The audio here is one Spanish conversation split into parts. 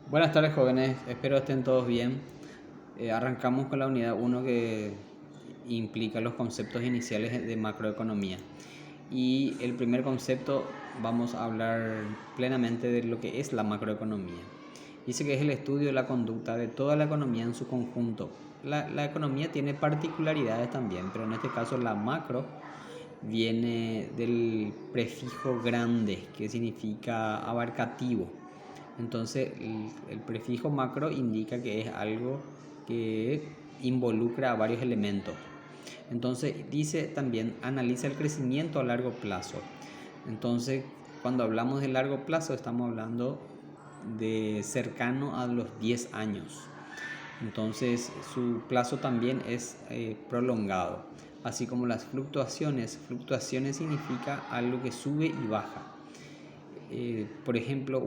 Buenas tardes, jóvenes, espero estén todos bien. Arrancamos con la unidad 1 que implica los conceptos iniciales de macroeconomía. Y el primer concepto vamos a hablar plenamente de lo que es la macroeconomía. Dice que es el estudio de la conducta de toda la economía en su conjunto. La economía tiene particularidades también, pero en este caso la macro viene del prefijo grande, que significa abarcativo. Entonces el prefijo macro indica que es algo que involucra a varios elementos. Entonces dice también analiza el crecimiento a largo plazo. Entonces cuando hablamos de largo plazo estamos hablando de cercano a los 10 años. Entonces su plazo también es prolongado. Así como las fluctuaciones. Fluctuaciones significa algo que sube y baja. Por ejemplo,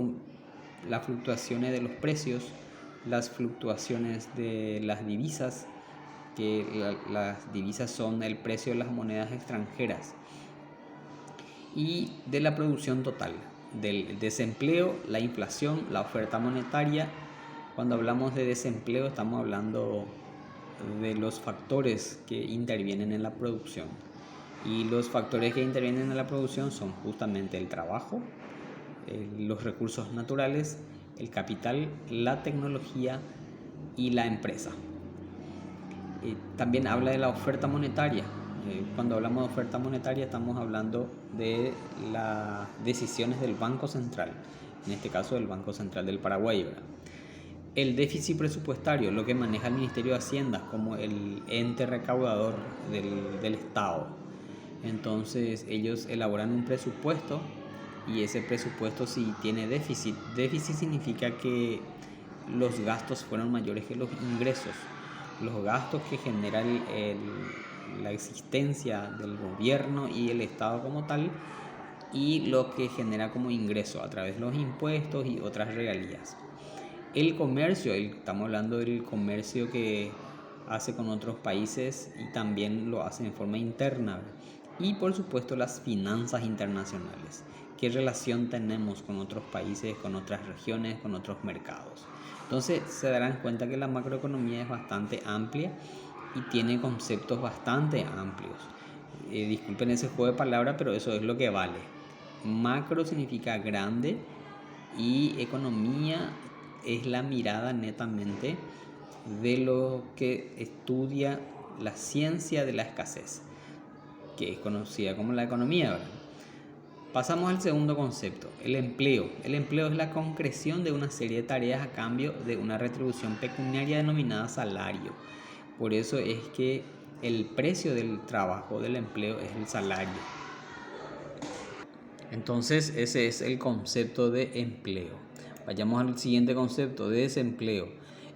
las fluctuaciones de los precios, las fluctuaciones de las divisas, que las divisas son el precio de las monedas extranjeras, y de la producción total, del desempleo, la inflación, la oferta monetaria. Cuando hablamos de desempleo estamos hablando de los factores que intervienen en la producción. Y los factores que intervienen en la producción son justamente el trabajo, los recursos naturales, el capital, la tecnología y la empresa. También habla de la oferta monetaria. Cuando hablamos de oferta monetaria estamos hablando de las decisiones del Banco Central, en este caso del Banco Central del Paraguay, ¿verdad? El déficit presupuestario, lo que maneja el Ministerio de Hacienda como el ente recaudador del Estado. Entonces ellos elaboran un presupuesto y ese presupuesto si tiene déficit. Déficit significa que los gastos fueron mayores que los ingresos. Los gastos que generan la existencia del gobierno y el Estado como tal, y lo que genera como ingreso a través de los impuestos y otras regalías. El comercio, estamos hablando del comercio que hace con otros países y también lo hace de forma interna. Y por supuesto las finanzas internacionales. ¿Qué relación tenemos con otros países, con otras regiones, con otros mercados? Entonces se darán cuenta que la macroeconomía es bastante amplia y tiene conceptos bastante amplios. Disculpen ese juego de palabras, pero eso es lo que vale. Macro significa grande y economía es la mirada netamente de lo que estudia la ciencia de la escasez, que es conocida como la economía, ¿verdad? Pasamos al segundo concepto, el empleo. El empleo es la concreción de una serie de tareas a cambio de una retribución pecuniaria denominada salario. Por eso es que el precio del trabajo, del empleo, es el salario. Entonces ese es el concepto de empleo. Vayamos al siguiente concepto de desempleo.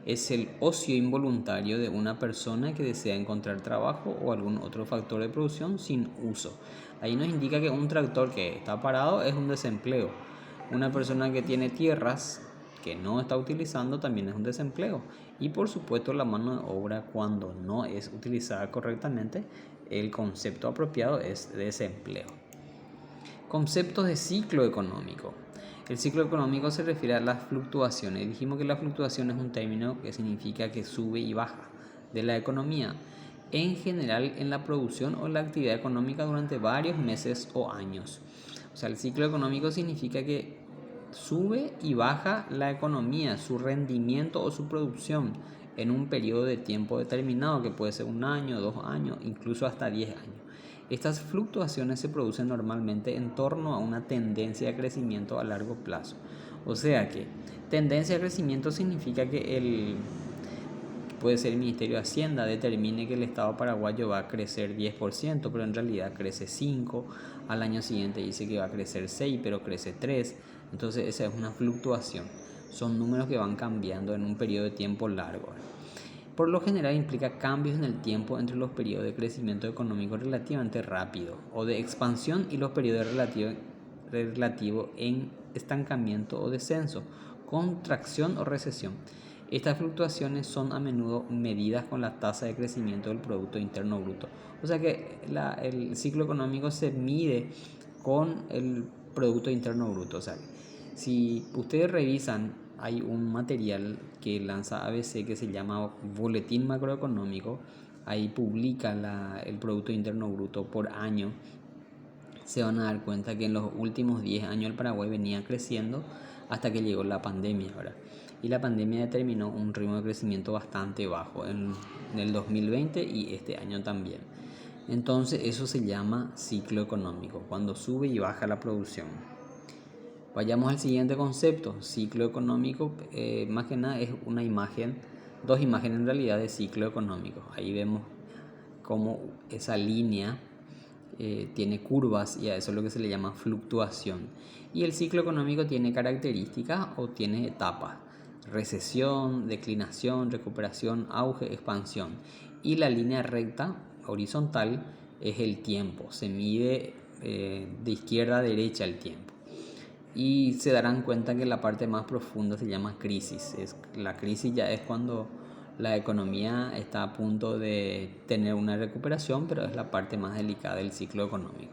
Es el ocio involuntario de una persona que desea encontrar trabajo o algún otro factor de producción sin uso. Ahí nos indica que un tractor que está parado es un desempleo. Una persona que tiene tierras que no está utilizando también es un desempleo. Y por supuesto la mano de obra, cuando no es utilizada correctamente, el concepto apropiado es desempleo. Conceptos de ciclo económico. El ciclo económico se refiere a las fluctuaciones. Dijimos que la fluctuación es un término que significa que sube y baja de la economía, en general en la producción o la actividad económica durante varios meses o años. O sea, el ciclo económico significa que sube y baja la economía, su rendimiento o su producción en un periodo de tiempo determinado, que puede ser 1 año, 2 años, incluso hasta 10 años. Estas fluctuaciones se producen normalmente en torno a una tendencia de crecimiento a largo plazo. O sea que tendencia de crecimiento significa que puede ser el Ministerio de Hacienda determine que el Estado paraguayo va a crecer 10%, pero en realidad crece 5%, al año siguiente dice que va a crecer 6%, pero crece 3%. Entonces esa es una fluctuación. Son números que van cambiando en un periodo de tiempo largo. Por lo general implica cambios en el tiempo entre los periodos de crecimiento económico relativamente rápido o de expansión y los periodos relativos en estancamiento o descenso, contracción o recesión. Estas fluctuaciones son a menudo medidas con la tasa de crecimiento del Producto Interno Bruto. O sea que el ciclo económico se mide con el Producto Interno Bruto. O sea, si ustedes revisan hay un material que lanza ABC que se llama Boletín Macroeconómico. Ahí publica el Producto Interno Bruto por año. Se van a dar cuenta que en los últimos 10 años el Paraguay venía creciendo hasta que llegó la pandemia, ¿verdad? Y la pandemia determinó un ritmo de crecimiento bastante bajo en el 2020 y este año también. Entonces eso se llama ciclo económico, cuando sube y baja la producción. Vayamos al siguiente concepto, ciclo económico. Más que nada es una imagen, dos imágenes en realidad de ciclo económico. Ahí vemos cómo esa línea tiene curvas y a eso es lo que se le llama fluctuación. Y el ciclo económico tiene características o tiene etapas: recesión, declinación, recuperación, auge, expansión. Y la línea recta horizontal es el tiempo, se mide de izquierda a derecha el tiempo. Y se darán cuenta que la parte más profunda se llama crisis. La crisis ya es cuando la economía está a punto de tener una recuperación, pero es la parte más delicada del ciclo económico.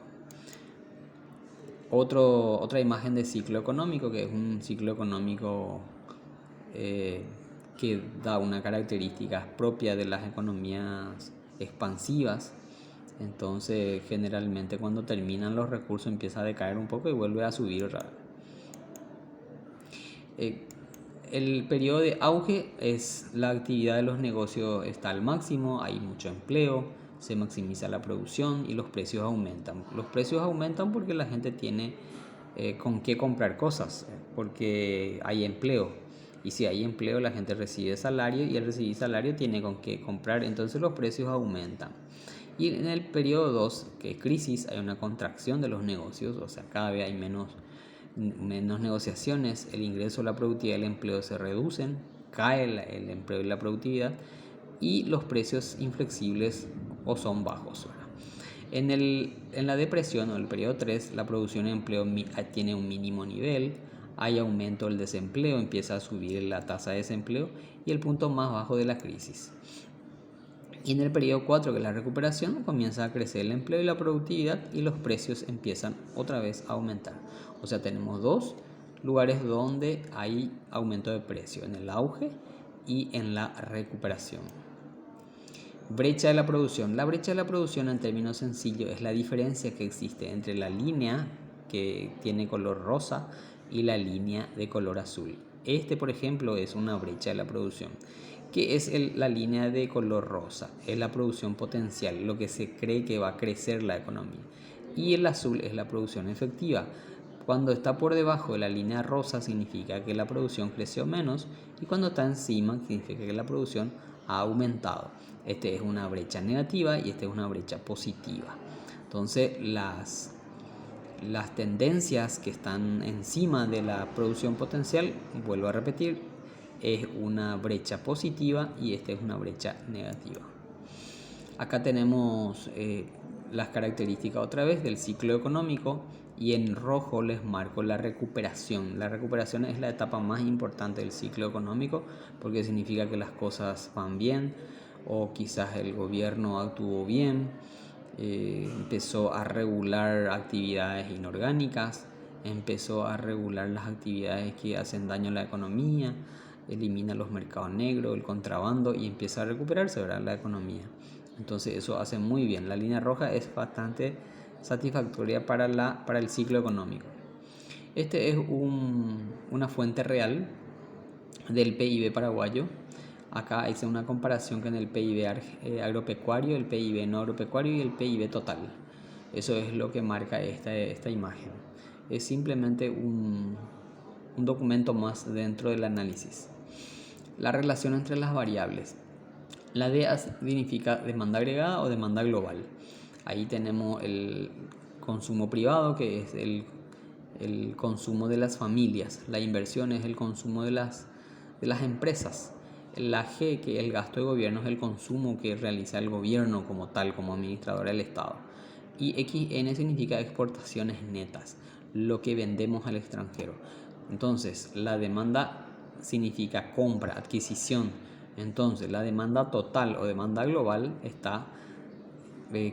Otra imagen de ciclo económico, que es un ciclo económico que da una característica propia de las economías expansivas. Entonces generalmente cuando terminan los recursos empieza a decaer un poco y vuelve a subir otra vez. El periodo de auge es la actividad de los negocios está al máximo, hay mucho empleo, se maximiza la producción y los precios aumentan. Los precios aumentan porque la gente tiene con qué comprar cosas, porque hay empleo. Y si hay empleo, la gente recibe salario y al recibir salario tiene con qué comprar, entonces los precios aumentan. Y en el periodo 2, que es crisis, hay una contracción de los negocios, o sea, cada vez hay menos negociaciones, el ingreso, la productividad y el empleo se reducen, cae el empleo y la productividad y los precios inflexibles o son bajos. En la depresión o el periodo 3, la producción de empleo tiene un mínimo nivel, hay aumento del desempleo, empieza a subir la tasa de desempleo y el punto más bajo de la crisis. Y en el periodo 4, que es la recuperación, comienza a crecer el empleo y la productividad y los precios empiezan otra vez a aumentar. O sea, tenemos dos lugares donde hay aumento de precio: en el auge y en la recuperación. Brecha de la producción. La brecha de la producción, en términos sencillos, es la diferencia que existe entre la línea que tiene color rosa y la línea de color azul. Por ejemplo, es una brecha de la producción. ¿Qué es la línea de color rosa? Es la producción potencial, lo que se cree que va a crecer la economía. Y el azul es la producción efectiva. Cuando está por debajo de la línea rosa significa que la producción creció menos, y cuando está encima significa que la producción ha aumentado. Es una brecha negativa y es una brecha positiva. Entonces las tendencias que están encima de la producción potencial, vuelvo a repetir, es una brecha positiva y esta es una brecha negativa. Acá tenemos las características otra vez del ciclo económico y en rojo les marco la recuperación. La recuperación es la etapa más importante del ciclo económico porque significa que las cosas van bien o quizás el gobierno actuó bien, empezó a regular actividades inorgánicas, empezó a regular las actividades que hacen daño a la economía, elimina los mercados negros, el contrabando y empieza a recuperarse, ¿verdad?, la economía. Entonces eso hace muy bien. La línea roja es bastante satisfactoria para el ciclo económico. Este es una fuente real del PIB paraguayo. Acá hice una comparación con el PIB agropecuario, el PIB no agropecuario y el PIB total. Eso es lo que marca esta imagen. Es simplemente un documento más dentro del análisis. La relación entre las variables. La D significa demanda agregada o demanda global. Ahí tenemos el consumo privado, que es el consumo de las familias. La inversión es el consumo de las empresas. La G, que es el gasto de gobierno, es el consumo que realiza el gobierno como tal, como administrador del Estado. Y XN significa exportaciones netas, lo que vendemos al extranjero. Entonces, la demanda significa compra, adquisición. Entonces, la demanda total o demanda global está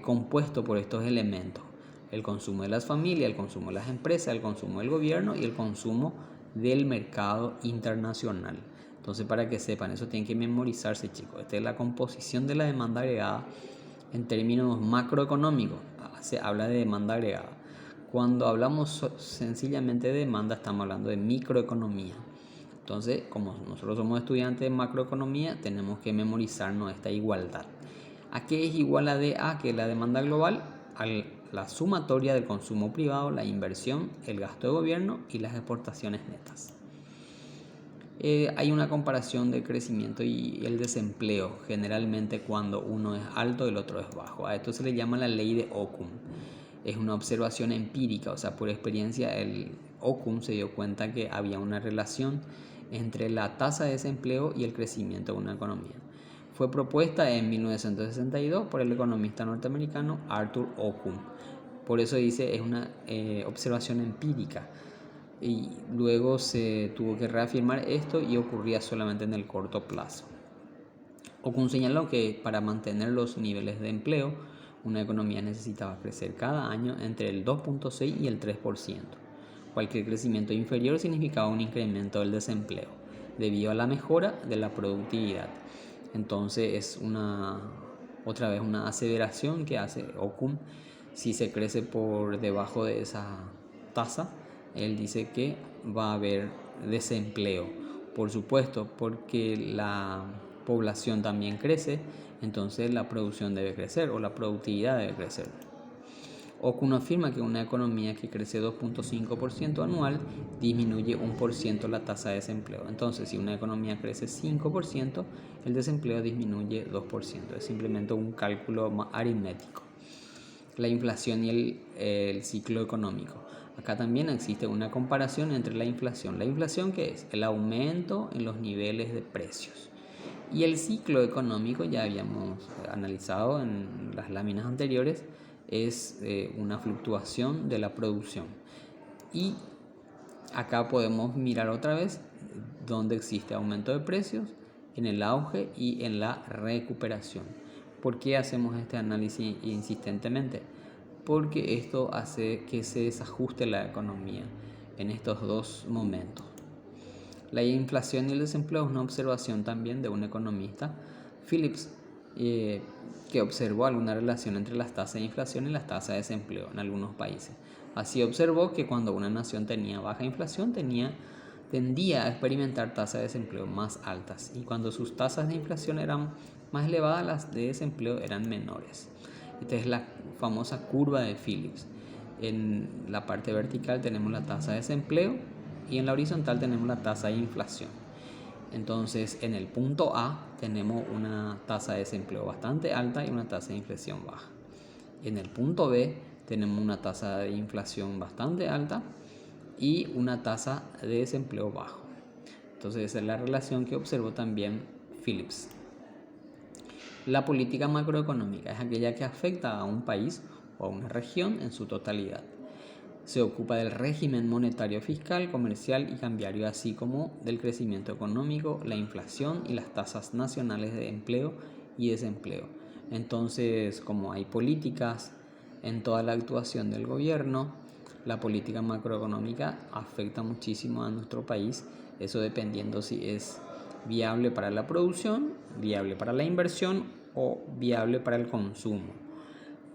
compuesto por estos elementos: el consumo de las familias, el consumo de las empresas, el consumo del gobierno y el consumo del mercado internacional. Entonces, para que sepan, eso tienen que memorizarse, chicos. Esta es la composición de la demanda agregada en términos macroeconómicos. Se habla de demanda agregada. Cuando hablamos sencillamente de demanda, estamos hablando de microeconomía. Entonces, como nosotros somos estudiantes de macroeconomía, tenemos que memorizarnos esta igualdad. ¿A qué es igual a D? A, que es la demanda global, a la sumatoria del consumo privado, la inversión, el gasto de gobierno y las exportaciones netas. Hay una comparación de crecimiento y el desempleo, generalmente cuando uno es alto y el otro es bajo. A esto se le llama la ley de Occam. Es una observación empírica, o sea, por experiencia el Occam se dio cuenta que había una relación entre la tasa de desempleo y el crecimiento de una economía. Fue propuesta en 1962 por el economista norteamericano Arthur Occam. Por eso dice, es una observación empírica. Y luego se tuvo que reafirmar esto y ocurría solamente en el corto plazo. Occam señaló que para mantener los niveles de empleo, una economía necesitaba crecer cada año entre el 2.6 y el 3%. Cualquier crecimiento inferior significaba un incremento del desempleo, debido a la mejora de la productividad. Entonces es otra vez una aseveración que hace Occam. Si se crece por debajo de esa tasa, él dice que va a haber desempleo. Por supuesto, porque la población también crece, entonces la producción debe crecer o la productividad debe crecer. Occam afirma que una economía que crece 2.5% anual disminuye 1% la tasa de desempleo. Entonces, si una economía crece 5%, el desempleo disminuye 2%. Es simplemente un cálculo aritmético. La inflación y el ciclo económico. Acá también existe una comparación entre la inflación. ¿La inflación qué es? El aumento en los niveles de precios. Y el ciclo económico, ya habíamos analizado en las láminas anteriores, es una fluctuación de la producción. Y acá podemos mirar otra vez donde existe aumento de precios, en el auge y en la recuperación. ¿Por qué hacemos este análisis insistentemente? Porque esto hace que se desajuste la economía en estos dos momentos. La inflación y el desempleo es una observación también de un economista, Phillips, que observó alguna relación entre las tasas de inflación y las tasas de desempleo en algunos países. Así observó que cuando una nación tenía baja inflación tendía a experimentar tasas de desempleo más altas, y cuando sus tasas de inflación eran más elevadas, las de desempleo eran menores. Esta es la famosa curva de Phillips. En la parte vertical tenemos la tasa de desempleo y en la horizontal tenemos la tasa de inflación. Entonces, en el punto A tenemos una tasa de desempleo bastante alta y una tasa de inflación baja. En el punto B tenemos una tasa de inflación bastante alta y una tasa de desempleo bajo. Entonces, esa es la relación que observó también Phillips. La política macroeconómica es aquella que afecta a un país o a una región en su totalidad. Se ocupa del régimen monetario, fiscal, comercial y cambiario, así como del crecimiento económico, la inflación y las tasas nacionales de empleo y desempleo. Entonces, como hay políticas en toda la actuación del gobierno, la política macroeconómica afecta muchísimo a nuestro país, eso dependiendo si es viable para la producción, viable para la inversión o viable para el consumo.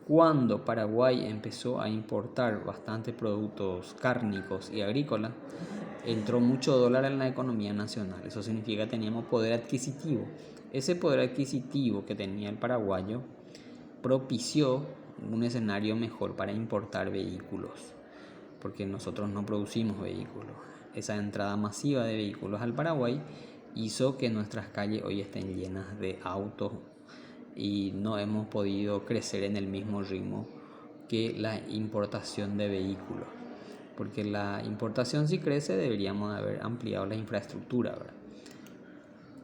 Cuando Paraguay empezó a importar bastantes productos cárnicos y agrícolas, entró mucho dólar en la economía nacional. Eso significa que teníamos poder adquisitivo. Ese poder adquisitivo que tenía el paraguayo propició un escenario mejor para importar vehículos, porque nosotros no producimos vehículos. Esa entrada masiva de vehículos al Paraguay hizo que nuestras calles hoy estén llenas de autos y no hemos podido crecer en el mismo ritmo que la importación de vehículos, porque la importación, si crece, deberíamos haber ampliado la infraestructura, ¿verdad?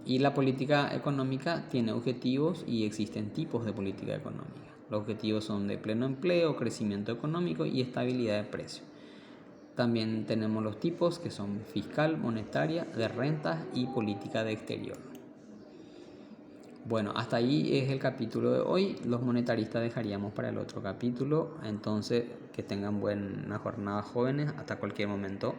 Y la política económica tiene objetivos y existen tipos de política económica. Los objetivos son de pleno empleo, crecimiento económico y estabilidad de precios. También tenemos los tipos que son fiscal, monetaria, de rentas y política de exterior. Bueno, hasta ahí es el capítulo de hoy. Los monetaristas dejaríamos para el otro capítulo. Entonces, que tengan buena jornada, jóvenes. Hasta cualquier momento.